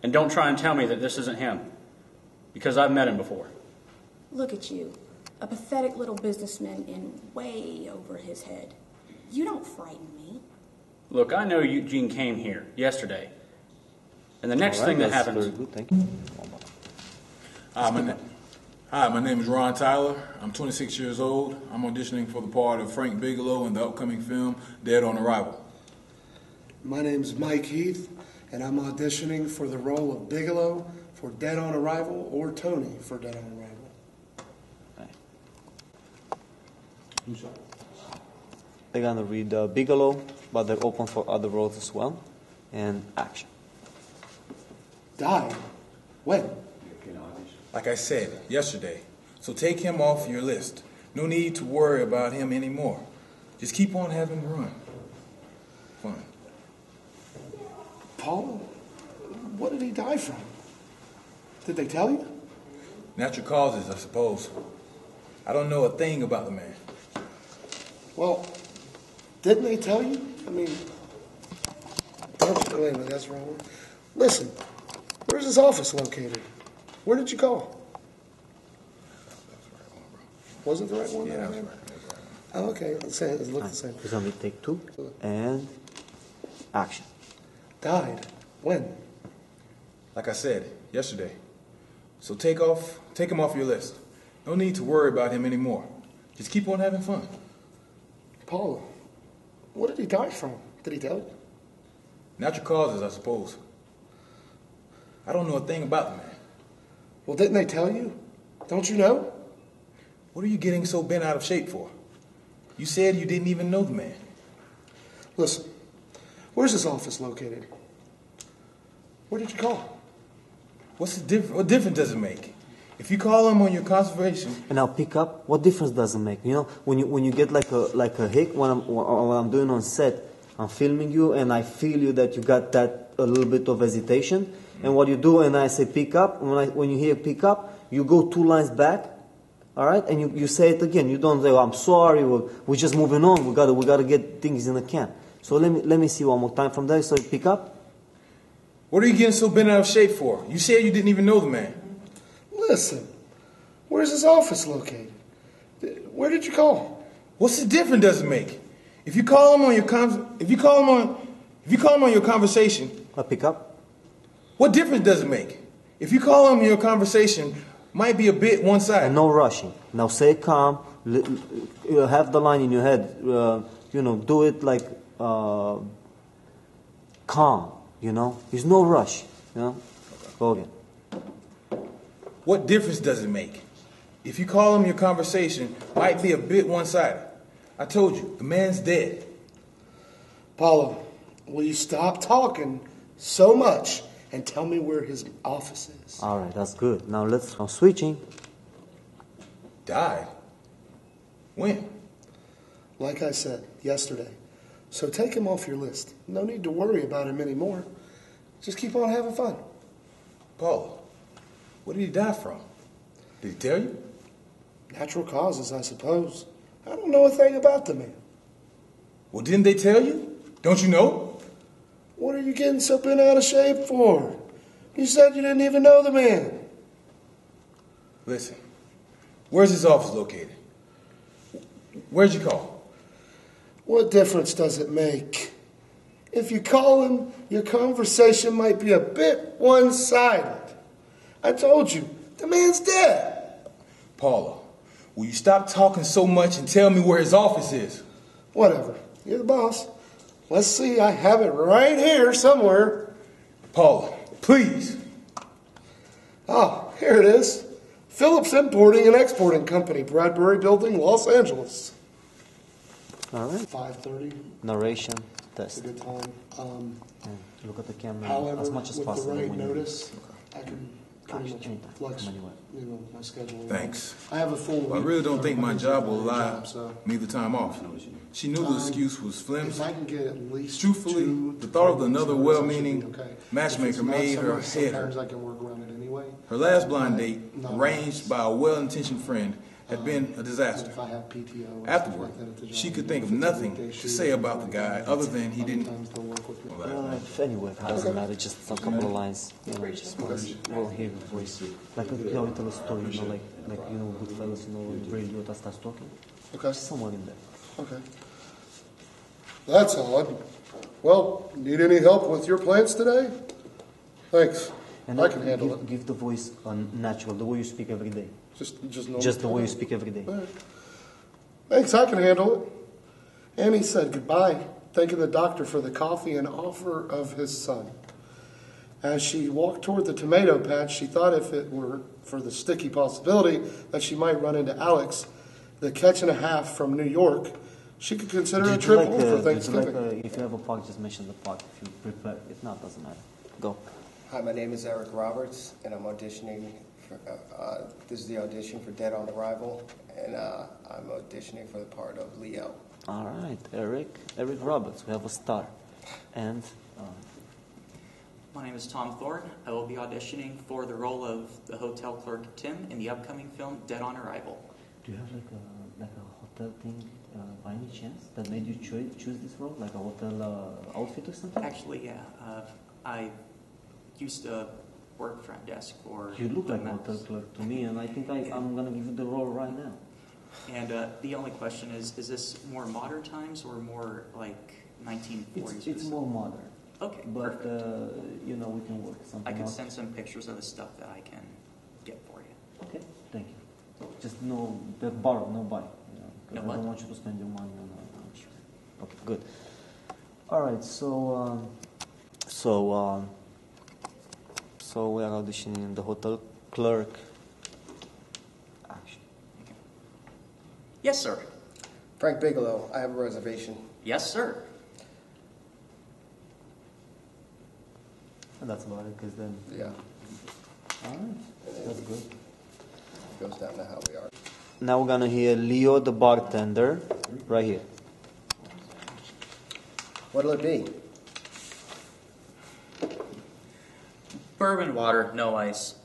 And don't try and tell me that this isn't him. Because I've met him before. Look at you. A pathetic little businessman in way over his head. You don't frighten me. Look, I know Eugene came here yesterday. And the next thing that happens... Very good, thank you. Hi, my name is Ron Tyler. I'm 26 years old. I'm auditioning for the part of Frank Bigelow in the upcoming film Dead on Arrival. My name is Mike Heath, and I'm auditioning for the role of Bigelow for Dead on Arrival or Tony for Dead on Arrival. They're gonna read Bigelow, but they're open for other roles as well. And action. Died? When? Like I said, yesterday. So take him off your list. No need to worry about him anymore. Just keep on having fun. Paula, what did he die from? Did they tell you? Natural causes, I suppose. I don't know a thing about the man. Well, didn't they tell you? I mean, wait a minute, that's the wrong one. Listen, where's his office located? Where did you call? Was it the right one? Yeah, that's right. Oh, okay, it looked the same. It's gonna be take 2 and action. Died? When? Like I said, yesterday. So take him off your list. No need to worry about him anymore. Just keep on having fun. Paula, what did he die from? Did he tell you? Natural causes, I suppose. I don't know a thing about the man. Well, didn't they tell you? Don't you know? What are you getting so bent out of shape for? You said you didn't even know the man. Listen, where's his office located? Where did you call? What difference does it make? If you call him on your conservation... And I'll pick up. What difference does it make? You know, when you get like a hic, when I'm doing on set, I'm filming you and I feel you that you got that a little bit of hesitation. And what you do, and I say pick up, when you hear pick up, you go 2 lines back, all right? And you say it again. You don't say, oh, I'm sorry, we're just moving on. We gotta get things in the can. So let me see one more time from there. So pick up. What are you getting so bent out of shape for? You said you didn't even know the man. Listen, where's his office located? Where did you call? What's the difference does it make? If you call him on your conversation, I pick up. What difference does it make? If you call him, your conversation might be a bit one-sided. And no rushing. Now say calm. Have the line in your head. Do it like calm. There's no rush. Go again. What difference does it make? If you call him, your conversation might be a bit one-sided. I told you, the man's dead. Paula, will you stop talking so much and tell me where his office is? All right, that's good. Now I'm switching. Died? When? Like I said, yesterday. So take him off your list. No need to worry about him anymore. Just keep on having fun. Paula, what did he die from? Did he tell you? Natural causes, I suppose. I don't know a thing about the man. Well, didn't they tell you? Don't you know? What are you getting so bent out of shape for? You said you didn't even know the man. Listen, where's his office located? Where'd you call? What difference does it make? If you call him, your conversation might be a bit one-sided. I told you, the man's dead. Paula, will you stop talking so much and tell me where his office is? Whatever. You're the boss. Let's see, I have it right here somewhere. Paula, please. Oh, here it is. Phillips Importing and Exporting Company, Bradbury Building, Los Angeles. All right. 5:30. Narration, test. It's a good time. And look at the camera However, as much as with possible. the right when you- notice, I can pretty much Anytime. flex, Come anywhere. my schedule. Thanks. I have a full week. I really don't think my job will my allow job, so. me the time off. She knew the excuse was If flimsy. I can get at least Truthfully, two the to thought of 3 another weeks notice, I should well-meaning be okay. matchmaker If it's not made her summer, head sometimes hurt. I can work around it anyway. Her last blind But date, not arranged by a well-intentioned friend, had been a disaster. If I have PTO and stuff Afterward, like that at the job, she could even think if of it's a nothing weekday to shoot say or about the something guy like that, other than he didn't. sometimes they'll work with me. Anyway, it doesn't matter. Just a couple of lines. Just we'll hear your voice. Like how you tell a story, like Goodfellas, when radio that starts talking. Okay. Somewhere in there. Okay. That's odd. Well, need any help with your plants today? Thanks. And I can handle it. Give the voice natural, the way you speak every day. Just the way you speak every day. All right. Thanks, I can handle it. Annie said goodbye, thanking the doctor for the coffee and offer of his son. As she walked toward the tomato patch, she thought if it were for the sticky possibility that she might run into Alex, the catch and a half from New York, she could consider a trip home for Thanksgiving. If you have a park, just mention the park. If you prepare, if not, doesn't matter. Go. Hi, my name is Eric Roberts, and I'm auditioning for, this is the audition for Dead on Arrival, and I'm auditioning for the part of Leo. All right, Eric Roberts, we have a star. And my name is Tom Thorne. I will be auditioning for the role of the hotel clerk Tim in the upcoming film Dead on Arrival. do you have like a hotel thing by any chance that made you choose this role, like a hotel outfit or something? Actually, yeah. I used to work front desk for. You look like a Max. hotel clerk to me, and I think I'm gonna give you the role right now. And the only question is this more modern times or more like 1940s? It's more modern. Okay, but we can work something I can out. send some pictures of the stuff that I can get for you. Okay, thank you. Just no borrow, no buy. No I what? don't want you to spend your money on Okay, good. All right, so we are auditioning in the hotel clerk. Action. Yes, sir. Frank Bigelow, I have a reservation. Yes, sir. And that's about it, because then. Yeah. All right, that's good. Goes down to how we are. Now we're gonna hear Leo, the bartender, right here. What'll it be? Bourbon water, no ice.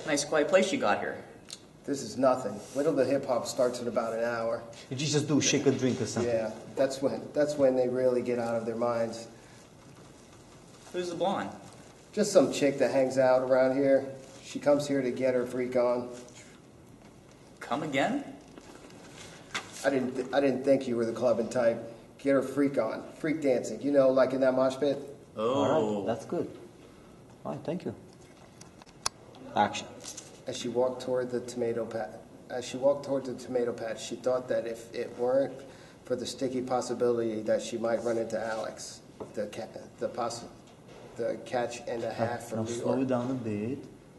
Nice quiet place you got here. This is nothing. Wait till the hip hop starts in about an hour. You just do shake a drink or something. Yeah, that's when they really get out of their minds. Who's the blonde? Just some chick that hangs out around here. She comes here to get her freak on. Come again? I didn't think you were the clubbing type. Get her freak on. Freak dancing. You know, like in that mosh pit? Oh. All right, that's good. All right, thank you. Action. As she walked toward the tomato patch, she thought that if it weren't for the sticky possibility that she might run into Alex, the catch and a half from Now New slow York. it down a bit.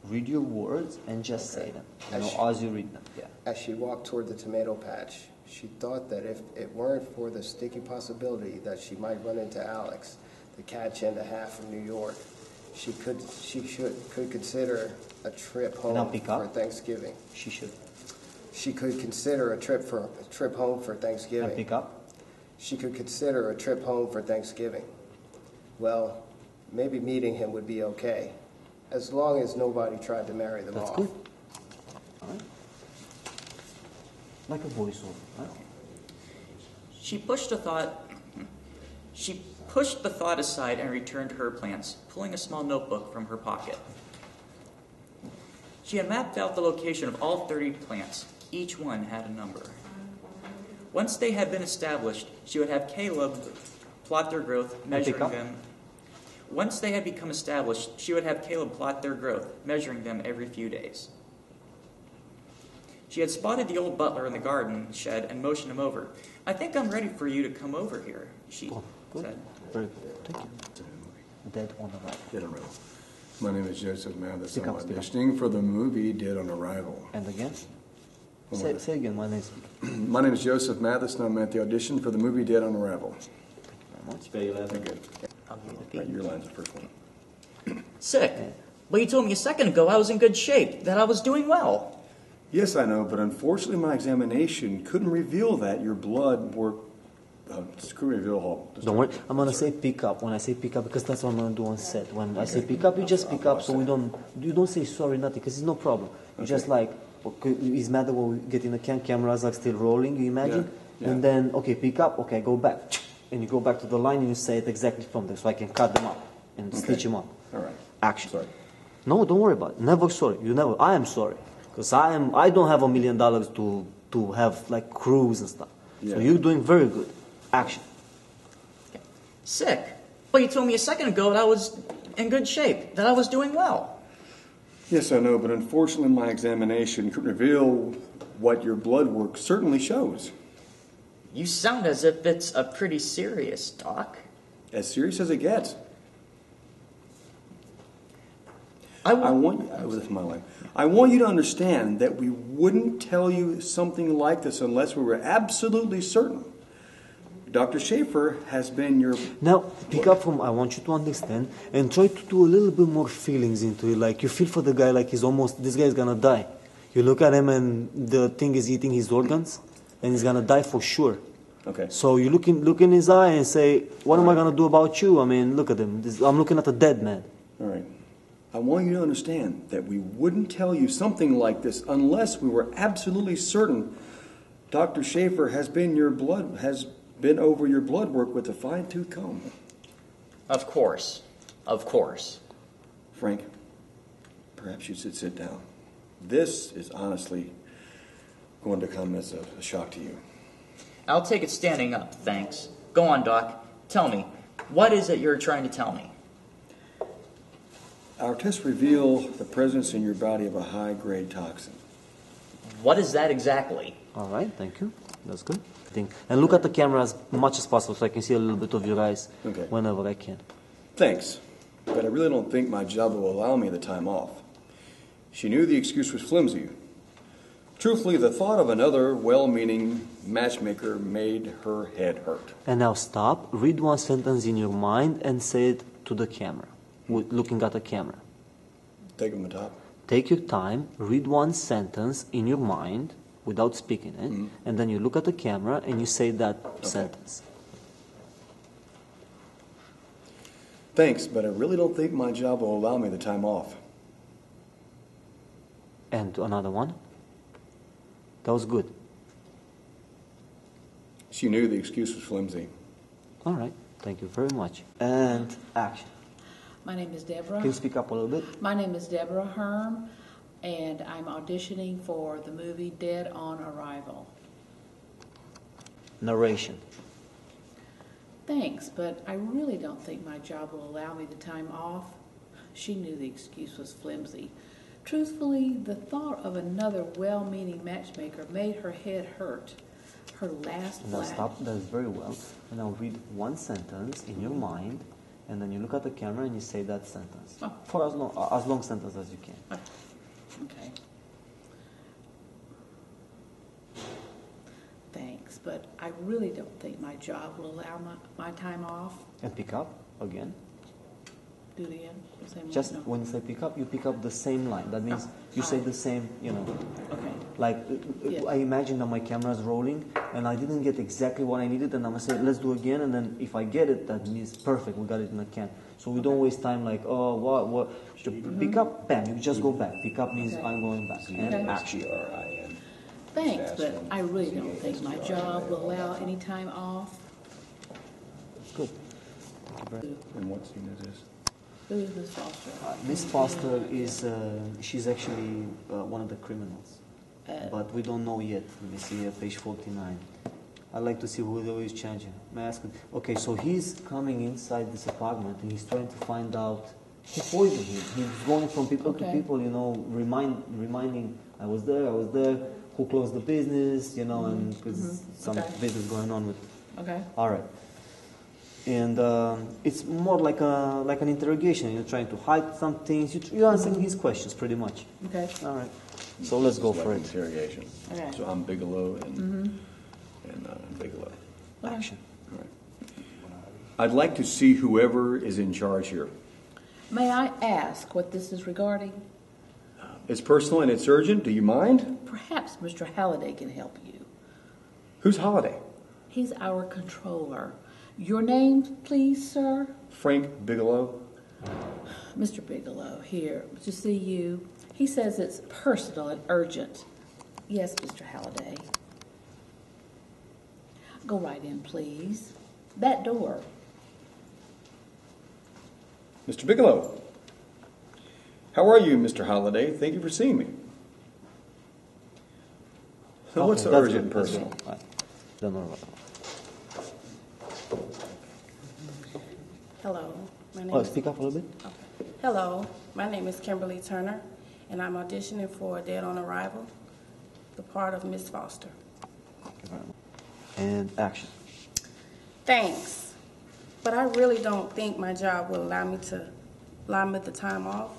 Read your words and just say them. As you read them. Yeah. As she walked toward the tomato patch, she thought that if it weren't for the sticky possibility that she might run into Alex, the catch and a half from New York, she could consider a trip home for Thanksgiving. She should. She could consider a trip home for Thanksgiving. And pick up. She could consider a trip home for Thanksgiving. Well, maybe meeting him would be okay, as long as nobody tried to marry them That's off. good. All right. Like a voiceover, right? She pushed the thought aside and returned to her plans, pulling a small notebook from her pocket. She had mapped out the location of all 30 plants. Each one had a number. Once they had been established, she would have Caleb plot their growth, measuring them. Once they had become established, she would have Caleb plot their growth, measuring them every few days. She had spotted the old butler in the garden shed and motioned him over. "I think I'm ready for you to come over here," she said. Very good. Thank you. Dead on Arrival. Dead on Arrival. My name is Joseph Mathis. Speak I'm up, speak up. auditioning for the movie Dead on Arrival. And again? One Say more. again, my name is... My name is Joseph Mathis, and I'm at the audition for the movie Dead on Arrival. very much. Spare your left. You're good. I'll give you the Right, feet. your line's the first one. Sick. But you told me a second ago I was in good shape, that I was doing well. Yes, I know, but unfortunately my examination couldn't reveal that your blood work. Couldn't reveal all. Don't worry, I'm gonna say pick up when I say pick up because that's what I'm gonna do on set. When I say pick up, you just pick up, so you don't say sorry nothing because it's no problem. You just like, okay, it's matter when we get in the cameras like still rolling. You imagine, and then okay, pick up, okay, go back, and you go back to the line and you say it exactly from there, so I can cut them up and stitch them up. All right. Action. Sorry. No, don't worry about it. Never sorry. You never. I am sorry because I don't have $1 million to have like crews and stuff. Yeah. So you're doing very good. Action. Sick. But you told me a second ago that I was in good shape, that I was doing well. Yes, I know, but unfortunately my examination couldn't reveal what your blood work certainly shows. You sound as if it's a pretty serious, Doc. As serious as it gets. I want you to understand that we wouldn't tell you something like this unless we were absolutely certain. Dr. Schaefer has been your... Now, pick up from I want you to understand and try to do a little bit more feelings into it. Like you feel for the guy like he's almost, this guy's gonna die. You look at him and the thing is eating his organs and he's gonna die for sure. Okay. So you look in his eye and say, what am I gonna do about you? I mean, look at him. I'm looking at a dead man. All right. I want you to understand that we wouldn't tell you something like this unless we were absolutely certain Dr. Schaefer has been over your blood work with a fine-tooth comb. Of course. Of course. Frank, perhaps you should sit down. This is honestly going to come as a shock to you. I'll take it standing up, thanks. Go on, Doc. Tell me, what is it you're trying to tell me? Our tests reveal the presence in your body of a high-grade toxin. What is that exactly? All right, thank you. That's good. And look at the camera as much as possible so I can see a little bit of your eyes whenever I can. Thanks, but I really don't think my job will allow me the time off. She knew the excuse was flimsy. Truthfully, the thought of another well-meaning matchmaker made her head hurt. And now stop, read one sentence in your mind and say it to the camera, looking at the camera. Take it from the top. Take your time, read one sentence in your mind without speaking it, and then you look at the camera and you say that sentence. Thanks, but I really don't think my job will allow me the time off. And another one. That was good. She knew the excuse was flimsy. All right, thank you very much. And action. My name is Deborah. Can you speak up a little bit? My name is Deborah Herm, and I'm auditioning for the movie Dead on Arrival. Narration. Thanks, but I really don't think my job will allow me the time off. She knew the excuse was flimsy. Truthfully, the thought of another well-meaning matchmaker made her head hurt. Her last Now stop, that is very well. And now read one sentence in your mind, and then you look at the camera and you say that sentence. For as long sentence as you can. Okay. Thanks, but I really don't think my job will allow my time off. And pick up again. Do it again. The same Just line? No. when you say pick up, you pick up the same line. That means you say the same, Okay. Like, I imagine that my camera is rolling and I didn't get exactly what I needed, and I'm going to say, let's do it again, and then if I get it, that means perfect, we got it in the can. So we don't waste time like, oh, what? Pick up, bam, you just go back. Pick up means I'm going back. And action. Thanks, but I really don't think my job will allow any time off. Good. And what scene is this? Who is Miss Foster? Miss Foster is, she's actually one of the criminals. But we don't know yet. Let me see here, page 49. I'd like to see who is changing. May I ask him? Okay, so he's coming inside this apartment and he's trying to find out who poisoned him. He's going from people to people, reminding, I was there, who closed the business, and because some business going on with. Okay. All right. And it's more like an interrogation. You're trying to hide some things. You're answering his questions pretty much. Okay. All right. So let's go for it. Interrogation. Okay. So I'm Bigelow and Bigelow. Okay. Action. All right. I'd like to see whoever is in charge here. May I ask what this is regarding? It's personal and it's urgent. Do you mind? Perhaps Mr. Halliday can help you. Who's Holiday? He's our controller. Your name, please, sir? Frank Bigelow. Mr. Bigelow, here to see you. He says it's personal and urgent. Yes, Mr. Halliday. Go right in, please. That door. Mr. Bigelow. How are you, Mr. Halliday? Thank you for seeing me. So what's the urgent and personal? Hello. My name is, speak up a little bit. okay. Hello. My name is Kimberly Turner, and I'm auditioning for Dead on Arrival, the part of Miss Foster. And action. Thanks. But I really don't think my job will allow me the time off.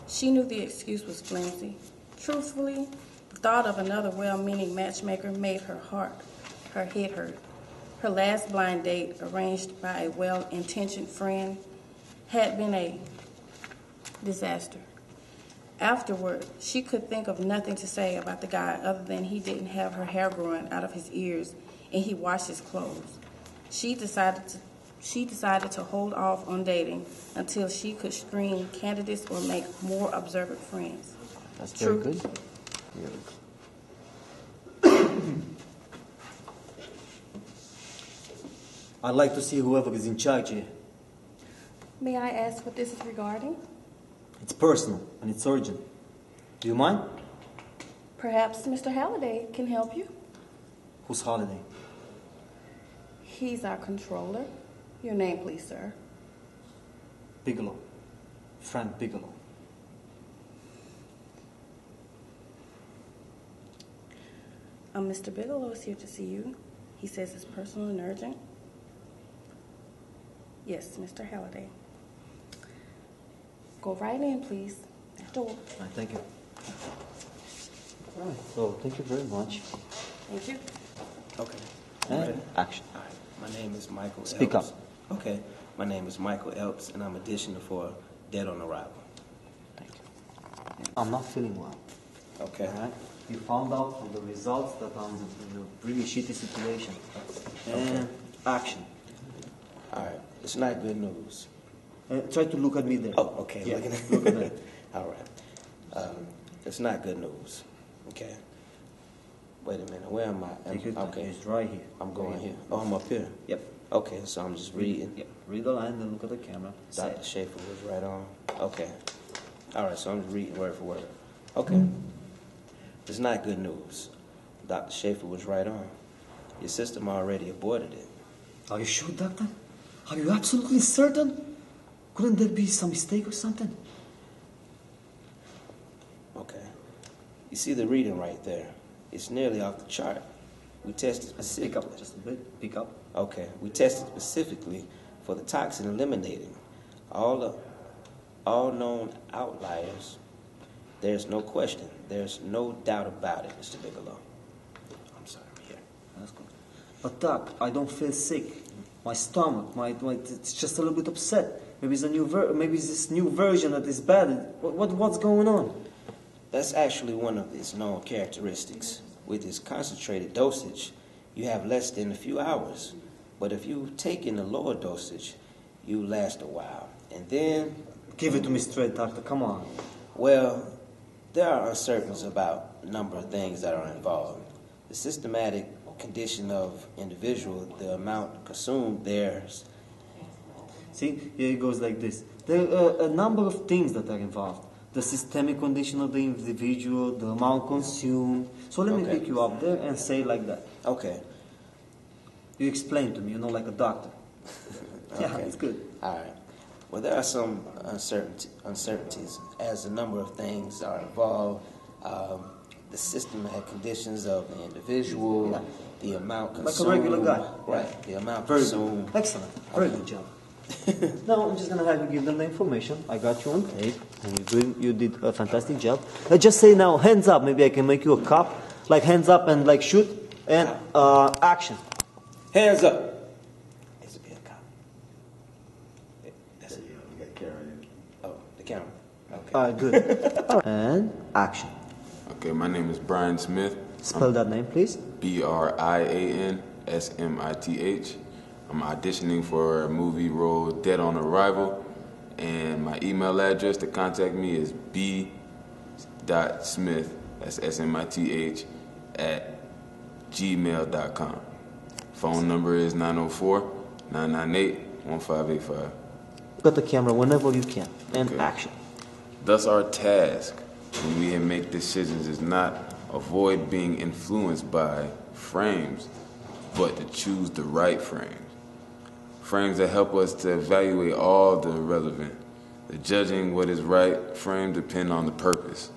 She knew the excuse was flimsy. Truthfully, the thought of another well-meaning matchmaker made her head hurt. Her last blind date, arranged by a well-intentioned friend, had been a disaster. Afterward, she could think of nothing to say about the guy other than he didn't have her hair growing out of his ears and he washed his clothes. She decided to hold off on dating until she could screen candidates or make more observant friends. That's very good. I'd like to see whoever is in charge here. May I ask what this is regarding? It's personal and it's urgent. Do you mind? Perhaps Mr. Halliday can help you. Who's Holiday? He's our controller. Your name, please, sir. Bigelow. Frank Bigelow. Mr. Bigelow is here to see you. He says it's personal and urgent. Yes, Mr. Halliday. Go right in, please. That door. Thank you. All right, so thank you very much. Thank you. Okay. And action. All right. My name is Michael Speak Elps. up. Okay. My name is Michael Elps, and I'm auditioning for Dead on Arrival. I'm not feeling well. Okay. All right? You found out from the results that I'm in a really shitty situation. And action. All right. It's not good news. Try to look at me there. Oh, okay. Yeah, Look at me. All right. It's not good news. Okay. Wait a minute. Where am I? Okay. It's right here. I'm going here. Oh, I'm up here. Yep. Okay, so I'm just reading. Yep. Read the line, then look at the camera. Dr. Schaefer was right on. Okay. All right, so I'm just reading word for word. Okay. It's not good news. Dr. Schaefer was right on. Your system already aborted it. Are you sure, Doctor? Are you absolutely certain? Couldn't there be some mistake or something? Okay. You see the reading right there. It's nearly off the chart. We tested specifically. Pick up just a bit. Pick up. Okay. We tested specifically for the toxin eliminating. All known outliers. There's no question. There's no doubt about it, Mr. Bigelow. I'm sorry. Here. That's good. But Doc, I don't feel sick. My stomach, it's just a little bit upset. Maybe it's maybe it's this new version that is bad. What's going on? That's actually one of its known characteristics. With its concentrated dosage, you have less than a few hours. But if you take in a lower dosage, you last a while. And then... Give it to me straight, Doctor. Come on. Well, there are uncertainties about a number of things that are involved. The systematic condition of individual, the amount consumed, theirs. See, here it goes like this. There are a number of things that are involved. The systemic condition of the individual, the amount consumed. So let me pick you up there and say it like that. Okay. You explain to me, like a doctor. Yeah, it's good. All right. Well, there are some uncertainties as a number of things are involved. The systematic conditions of the individual, the amount consumed. Like a regular guy. Right. The amount Very consumed. good. Excellent. Very good job. Now I'm just gonna have you give them the information. I got you on tape, and you did a fantastic job. Just say now, hands up. Maybe I can make you a cop. Like hands up and like shoot and action. Hands up. It's a cop. Good. And action. Okay, my name is Brian Smith. Spell that name, please. BrianSmith. I'm auditioning for a movie role, Dead on Arrival, and my email address to contact me is b.smith, that's SMITH, @gmail.com. Phone number is 904-998-1585. Got the camera whenever you can. And action. Thus our task when we make decisions is not avoid being influenced by frames, but to choose the right frames. Frames that help us to evaluate all the relevant. The judging what is right frame depend on the purpose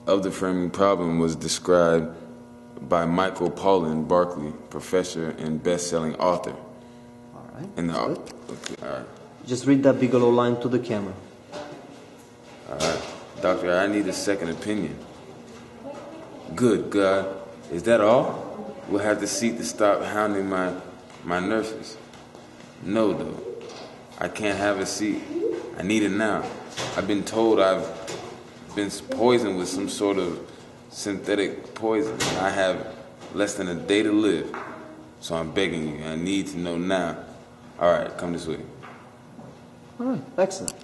of the framing problem was described by Michael Paulin Barkley, professor and best-selling author. All right. And the, Good. okay, all right. Just read that Bigelow line to the camera. All right. Doctor, I need a second opinion. Good God. Is that all? We'll have to seek to stop hounding my nurses. No, though. I can't have a seat. I need it now. I've been told I've been poisoned with some sort of synthetic poison. I have less than a day to live. So I'm begging you. I need to know now. All right, come this way. All right, excellent.